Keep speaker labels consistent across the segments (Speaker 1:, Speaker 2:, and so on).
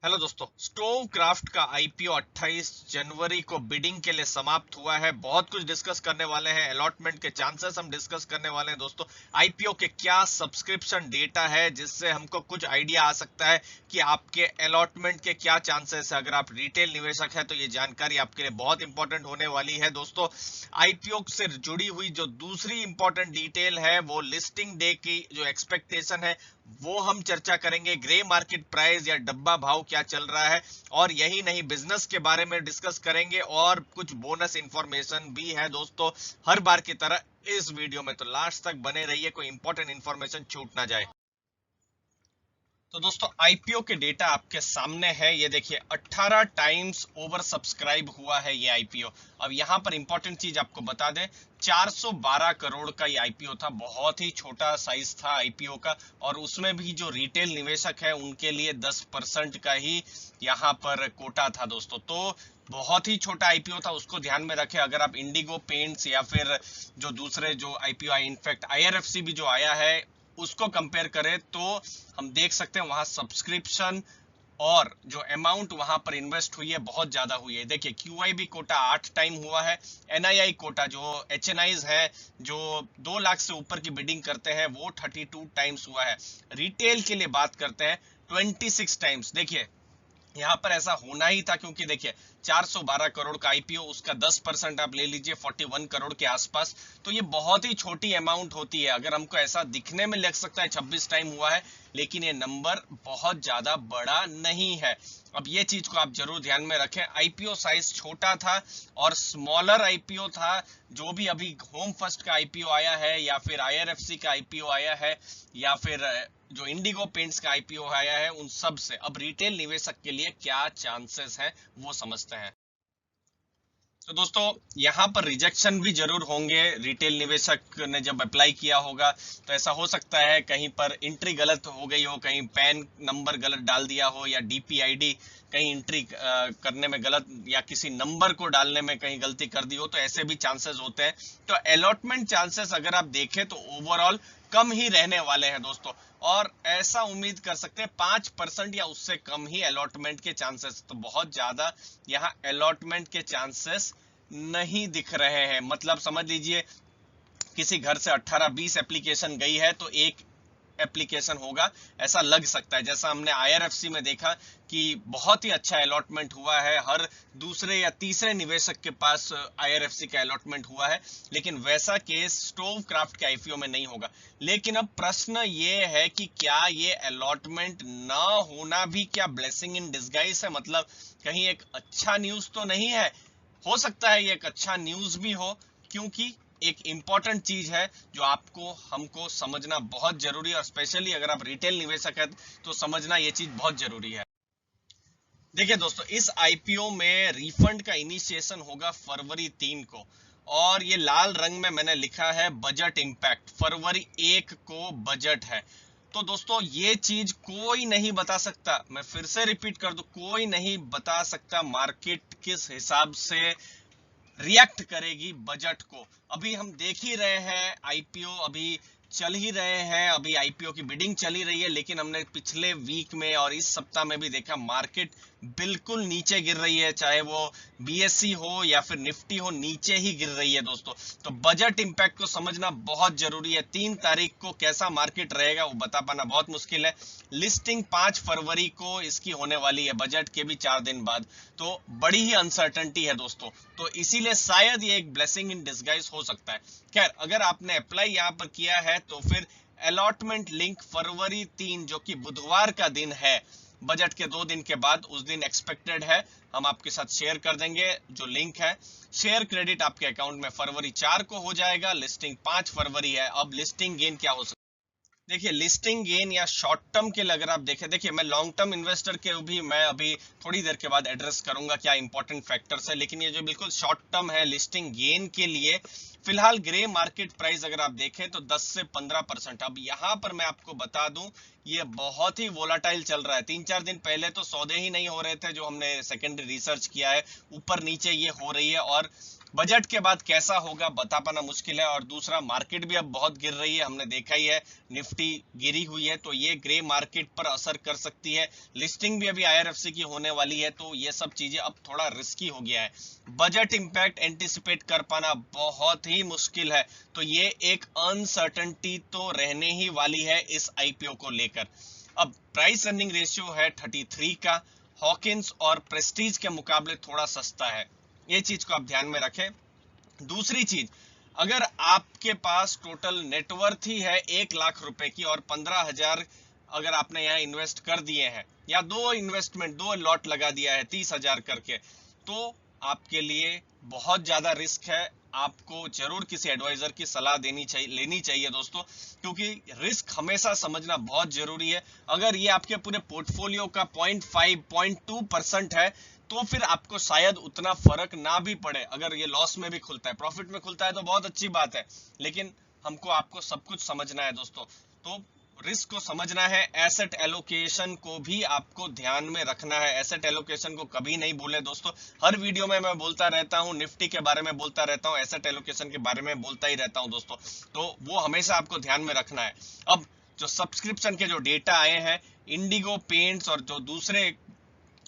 Speaker 1: Hello दोस्तों, stove craft का IPO 28 जनवरी को बिडिंग के लिए समाप्त हुआ है। बहुत कुछ डिस्कस करने वाले हैं। अलॉटमेंट के चांसेस हम डिस्कस करने वाले हैं दोस्तों। आईपीओ के क्या सब्सक्रिप्शन डेटा है जिससे हमको कुछ आइडिया आ सकता है कि आपके अलॉटमेंट के क्या चांसेस है। अगर आप रिटेल निवेशक है तो ये जानकारी आपके लिए बहुत इंपॉर्टेंट होने वाली है दोस्तों। आईपीओ से जुड़ी हुई जो दूसरी इंपॉर्टेंट डिटेल है वो लिस्टिंग डे की जो एक्सपेक्टेशन है वो हम चर्चा करेंगे। ग्रे मार्केट प्राइस या डब्बा भाव क्या चल रहा है, और यही नहीं बिजनेस के बारे में डिस्कस करेंगे और कुछ बोनस इंफॉर्मेशन भी है दोस्तों। हर बार की तरह इस वीडियो में तो लास्ट तक बने रहिए, कोई इंपॉर्टेंट इंफॉर्मेशन छूट ना जाए। तो दोस्तों आईपीओ के डेटा आपके सामने है। ये देखिए 18 टाइम्स ओवर सब्सक्राइब हुआ है ये आईपीओ। अब यहाँ पर इंपॉर्टेंट चीज आपको बता दें, 412 करोड़ का ये आईपीओ था। बहुत ही छोटा साइज था आईपीओ का, और उसमें भी जो रिटेल निवेशक है उनके लिए 10% का ही यहाँ पर कोटा था दोस्तों। तो बहुत ही छोटा आईपीओ था, उसको ध्यान में रखें। अगर आप इंडिगो पेंट्स या फिर जो दूसरे जो आईपीओ आए, इनफैक्ट आईआरएफसी भी जो आया है उसको कंपेयर करें तो हम देख सकते हैं वहां सब्सक्रिप्शन और जो अमाउंट वहां पर इन्वेस्ट हुई है बहुत ज्यादा हुई है। देखिए क्यूआईबी कोटा 8 टाइम हुआ है। एनआईआई कोटा जो एचएनआईज है, जो 2 लाख से ऊपर की बिडिंग करते हैं, वो 32 टाइम्स हुआ है। रिटेल के लिए बात करते हैं 26 टाइम्स। देखिए यहाँ पर ऐसा होना ही था, क्योंकि देखिए 412 करोड़ का आईपीओ, उसका 10% आप ले लीजिए 41 करोड़ के आसपास। तो ये बहुत ही छोटी अमाउंट होती है। अगर हमको ऐसा दिखने में लग सकता है 26 टाइम हुआ है, लेकिन ये नंबर बहुत ज्यादा बड़ा नहीं है। अब ये चीज को आप जरूर ध्यान में रखें। आईपीओ साइज छोटा था और स्मॉलर आईपीओ था। जो भी अभी होम फर्स्ट का आईपीओ आया है या फिर आईआरएफसी का आईपीओ आया है या फिर जो इंडिगो पेंट्स का आईपीओ आया है, उन सब से अब रिटेल निवेशक के लिए क्या चांसेस हैं वो समझते हैं। तो दोस्तों यहाँ पर रिजेक्शन भी जरूर होंगे। रिटेल निवेशक ने जब अप्लाई किया होगा तो ऐसा हो सकता है कहीं पर एंट्री गलत हो गई हो, कहीं पैन नंबर गलत डाल दिया हो, या डीपीआईडी कहीं एंट्री करने में गलत, या किसी नंबर को डालने में कहीं गलती कर दी हो, तो ऐसे भी चांसेस होते हैं। तो अलॉटमेंट चांसेस अगर आप देखें तो ओवरऑल कम ही रहने वाले हैं दोस्तों। और ऐसा उम्मीद कर सकते हैं 5% या उससे कम ही अलॉटमेंट के चांसेस। तो बहुत ज्यादा यहाँ अलॉटमेंट के चांसेस नहीं दिख रहे हैं। मतलब समझ लीजिए किसी घर से 18-20 एप्लीकेशन गई है तो एक एप्लीकेशन होगा, ऐसा लग सकता है। जैसा हमने आईआरएफसी में देखा कि बहुत ही अच्छा अलॉटमेंट हुआ है, हर दूसरे या तीसरे निवेशक के पास आईआरएफसी का अलॉटमेंट हुआ है। लेकिन वैसा केस स्टोव क्राफ्ट के आईपीओ में नहीं होगा। लेकिन अब प्रश्न ये है कि क्या ये अलॉटमेंट ना होना भी क्या ब्लेसिंग इन डिस्गाइज है? मतलब कहीं एक अच्छा न्यूज तो नहीं है? हो सकता है ये एक अच्छा न्यूज भी हो, क्योंकि एक इंपॉर्टेंट चीज है जो आपको हमको समझना बहुत जरूरी है, और स्पेशली अगर आप रिटेल निवेशक है तो समझना ये चीज बहुत जरूरी है। देखिए दोस्तों, इस आईपीओ में रिफंड का इनिशिएशन होगा फरवरी 3 को, और ये लाल रंग में मैंने लिखा है बजट इंपैक्ट। फरवरी 1 को बजट है। तो दोस्तों ये चीज कोई नहीं बता सकता, मैं फिर से रिपीट कर दूं, कोई नहीं बता सकता मार्केट किस हिसाब से रिएक्ट करेगी बजट को। अभी हम देख ही रहे हैं आईपीओ अभी चल ही रहे हैं, अभी आईपीओ की बिडिंग चल ही रही है, लेकिन हमने पिछले वीक में और इस सप्ताह में भी देखा मार्केट बिल्कुल नीचे गिर रही है। चाहे वो बीएससी हो या फिर निफ्टी हो, नीचे ही गिर रही है दोस्तों। तो बजट इंपैक्ट को समझना बहुत जरूरी है। 3 तारीख को कैसा मार्केट रहेगा वो बता पाना बहुत मुश्किल है। लिस्टिंग 5 फरवरी को इसकी होने वाली है, बजट के भी 4 दिन बाद। तो बड़ी ही अनसर्टेनिटी है दोस्तों। तो इसीलिए शायद ये एक ब्लेसिंग इन डिस्गाइज हो सकता है। खैर, अगर आपने अप्लाई यहाँ पर किया है तो फिर अलॉटमेंट लिंक फरवरी 3 जो कि बुधवार का दिन है, बजट के 2 दिन के बाद, उस दिन एक्सपेक्टेड है। हम आपके साथ शेयर कर देंगे जो लिंक है। शेयर क्रेडिट आपके अकाउंट में फरवरी 4 को हो जाएगा। लिस्टिंग 5 फरवरी है। अब लिस्टिंग गेन क्या हो सकता है? देखिए लिस्टिंग गेन या शॉर्ट टर्म के लिए अगर आप देखें, देखिए मैं लॉन्ग टर्म इन्वेस्टर के भी मैं अभी थोड़ी देर के बाद एड्रेस करूंगा क्या इंपॉर्टेंट फैक्टर्स है, लेकिन ये जो बिल्कुल शॉर्ट टर्म है लिस्टिंग गेन के लिए, फिलहाल ग्रे मार्केट प्राइस अगर आप देखें तो 10 से 15%। अब यहाँ पर मैं आपको बता दूं ये बहुत ही वोलाटाइल चल रहा है। 3-4 दिन पहले तो सौदे ही नहीं हो रहे थे, जो हमने सेकेंडरी रिसर्च किया है, ऊपर नीचे ये हो रही है। और बजट के बाद कैसा होगा बता पाना मुश्किल है। और दूसरा, मार्केट भी अब बहुत गिर रही है, हमने देखा ही है, निफ्टी गिरी हुई है, तो ये ग्रे मार्केट पर असर कर सकती है। लिस्टिंग भी अभी IRFC की होने वाली है, तो ये सब चीजें अब थोड़ा रिस्की हो गया है। बजट इंपैक्ट एंटिसिपेट कर पाना बहुत ही मुश्किल है, तो ये एक अनसर्टेनिटी तो रहने ही वाली है इस IPO को लेकर। अब प्राइस अर्निंग रेशियो है 33 का, हॉकिंस और प्रेस्टीज के मुकाबले थोड़ा सस्ता है, ये चीज को आप ध्यान में रखें। दूसरी चीज, अगर आपके पास टोटल नेटवर्थ ही है 1 लाख रुपए की और 15,000 अगर आपने यहाँ इन्वेस्ट कर दिए हैं, या दो लॉट लगा दिया है 30,000 करके, तो आपके लिए बहुत ज्यादा रिस्क है। आपको जरूर किसी एडवाइजर की सलाह लेनी चाहिए दोस्तों, क्योंकि रिस्क हमेशा समझना बहुत जरूरी है। अगर ये आपके पूरे पोर्टफोलियो का 0.2% है, तो फिर आपको शायद उतना फर्क ना भी पड़े। अगर ये लॉस में भी खुलता है, प्रॉफिट में खुलता है तो बहुत अच्छी बात है, लेकिन आपको सब कुछ समझना है दोस्तों। तो रिस्क को समझना है, एसेट एलोकेशन को भी आपको ध्यान में रखना है। एसेट एलोकेशन को कभी नहीं भूलें दोस्तों, हर वीडियो में मैं बोलता रहता हूं, निफ्टी के बारे में बोलता रहता हूं, एसेट एलोकेशन के बारे में बोलता ही रहता हूं दोस्तों, तो वो हमेशा आपको ध्यान में रखना है। अब जो सब्सक्रिप्शन के जो डेटा आए हैं, इंडिगो पेंट्स और जो दूसरे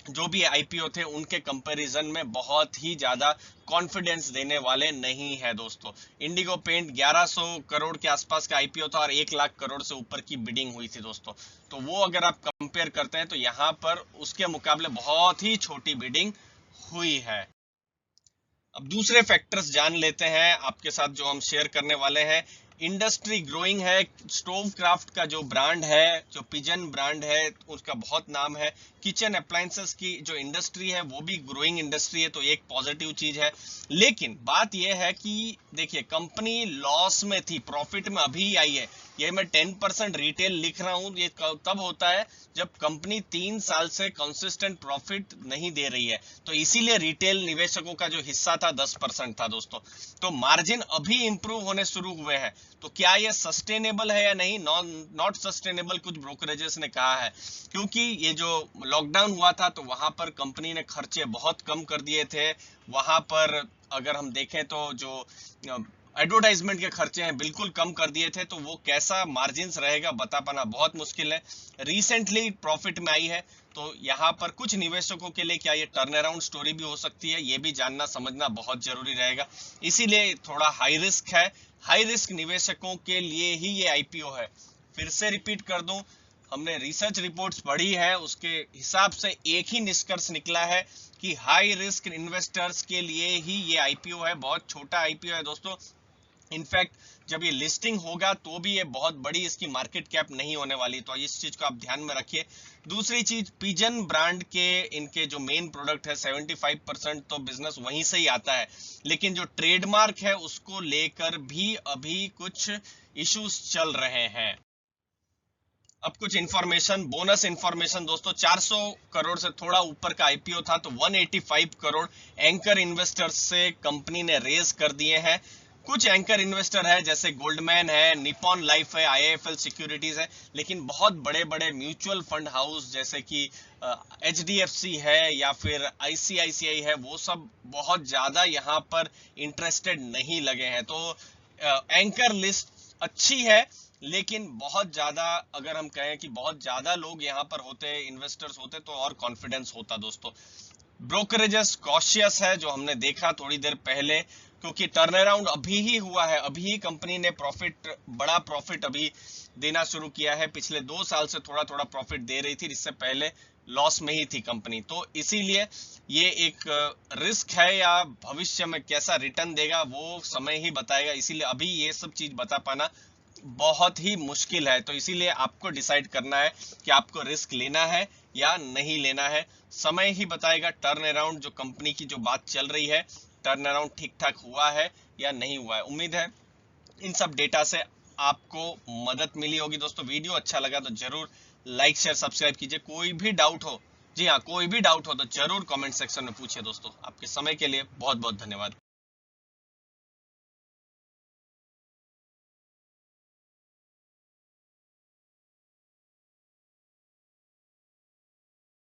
Speaker 1: जो भी IPO थे, उनके कंपैरिजन में बहुत ही ज्यादा कॉन्फिडेंस देने वाले नहीं है दोस्तों। इंडिगो पेंट 1100 करोड़ के आसपास का IPO था और 1 लाख करोड़ से ऊपर की बिडिंग हुई थी दोस्तों, तो वो अगर आप कंपेयर करते हैं तो यहाँ पर उसके मुकाबले बहुत ही छोटी बिडिंग हुई है। अब दूसरे फैक्टर्स जान लेते हैं आपके साथ जो हम शेयर करने वाले हैं। इंडस्ट्री ग्रोइंग है, स्टोव क्राफ्ट का जो ब्रांड है, जो पिजन ब्रांड है, उसका बहुत नाम है। किचन अप्लायंसेस की जो इंडस्ट्री है वो भी ग्रोइंग इंडस्ट्री है, तो एक पॉजिटिव चीज है। लेकिन बात यह है कि देखिए, कंपनी लॉस में थी, प्रॉफिट में अभी आई है। ये मैं 10% रिटेल लिख रहा हूं, ये तब होता है जब कंपनी 3 साल से कंसिस्टेंट प्रॉफिट नहीं दे रही है, तो इसीलिए रिटेल निवेशकों का जो हिस्सा था 10% था दोस्तों। तो मार्जिन अभी इंप्रूव होने शुरू हुए हैं, तो क्या ये सस्टेनेबल है या नहीं? नॉट सस्टेनेबल, कुछ ब्रोकरेजेस ने कहा है, क्योंकि ये जो लॉकडाउन हुआ था तो वहां पर कंपनी ने खर्चे बहुत कम कर दिए थे। वहां पर अगर हम देखें तो जो एडवर्टाइजमेंट के खर्चे हैं बिल्कुल कम कर दिए थे, तो वो कैसा मार्जिन्स रहेगा बता पाना बहुत मुश्किल है। रिसेंटली प्रॉफिट में आई है, तो यहाँ पर कुछ निवेशकों के लिए क्या ये टर्न अराउंड स्टोरी भी हो सकती है, ये भी जानना समझना बहुत जरूरी रहेगा। इसीलिए थोड़ा हाई रिस्क है, हाई रिस्क निवेशकों के लिए ही ये IPO है। फिर से रिपीट कर दूं, हमने रिसर्च रिपोर्ट्स पढ़ी है, उसके हिसाब से एक ही निष्कर्ष निकला है कि हाई रिस्क इन्वेस्टर्स के लिए ही ये IPO है। बहुत छोटा IPO है दोस्तों। इनफैक्ट जब ये लिस्टिंग होगा तो भी ये बहुत बड़ी इसकी मार्केट कैप नहीं होने वाली, तो इस चीज को आप ध्यान में रखिए। दूसरी चीज, पिजन ब्रांड के इनके जो मेन प्रोडक्ट है 75% तो बिजनेस वहीं से ही आता है, लेकिन जो ट्रेडमार्क है उसको लेकर भी अभी कुछ इश्यूज चल रहे हैं। अब कुछ इंफॉर्मेशन, बोनस इंफॉर्मेशन दोस्तों, 400 करोड़ से थोड़ा ऊपर का IPO था, तो 185 करोड़ एंकर इन्वेस्टर्स से कंपनी ने रेज कर दिए हैं। कुछ एंकर इन्वेस्टर है जैसे गोल्डमैन है, निपॉन लाइफ है, IIFL सिक्योरिटीज है, लेकिन बहुत बड़े बड़े म्यूचुअल फंड हाउस जैसे कि HDFC है या फिर ICICI है, वो सब बहुत ज्यादा यहाँ पर इंटरेस्टेड नहीं लगे हैं। तो एंकर लिस्ट अच्छी है, लेकिन बहुत ज्यादा, अगर हम कहें कि बहुत ज्यादा लोग यहाँ पर होते, इन्वेस्टर्स होते, तो और कॉन्फिडेंस होता दोस्तों। ब्रोकरेजेस कॉशियस है, जो हमने देखा थोड़ी देर पहले, क्योंकि टर्न अराउंड अभी ही हुआ है, अभी ही कंपनी ने बड़ा प्रॉफिट अभी देना शुरू किया है। पिछले 2 साल से थोड़ा थोड़ा प्रॉफिट दे रही थी, जिससे पहले लॉस में ही थी कंपनी, तो इसीलिए ये एक रिस्क है, या भविष्य में कैसा रिटर्न देगा वो समय ही बताएगा। इसीलिए अभी ये सब चीज बता पाना बहुत ही मुश्किल है, तो इसीलिए आपको डिसाइड करना है कि आपको रिस्क लेना है या नहीं लेना है। समय ही बताएगा टर्न अराउंड, जो कंपनी की जो बात चल रही है, टर्न अराउंड ठीक ठाक हुआ है या नहीं हुआ है। उम्मीद है इन सब डेटा से आपको मदद मिली होगी दोस्तों। वीडियो अच्छा लगा तो जरूर लाइक शेयर सब्सक्राइब कीजिए। कोई भी डाउट हो, जी हाँ, कोई भी डाउट हो तो जरूर कमेंट सेक्शन में पूछिए दोस्तों। आपके समय के लिए बहुत बहुत धन्यवाद।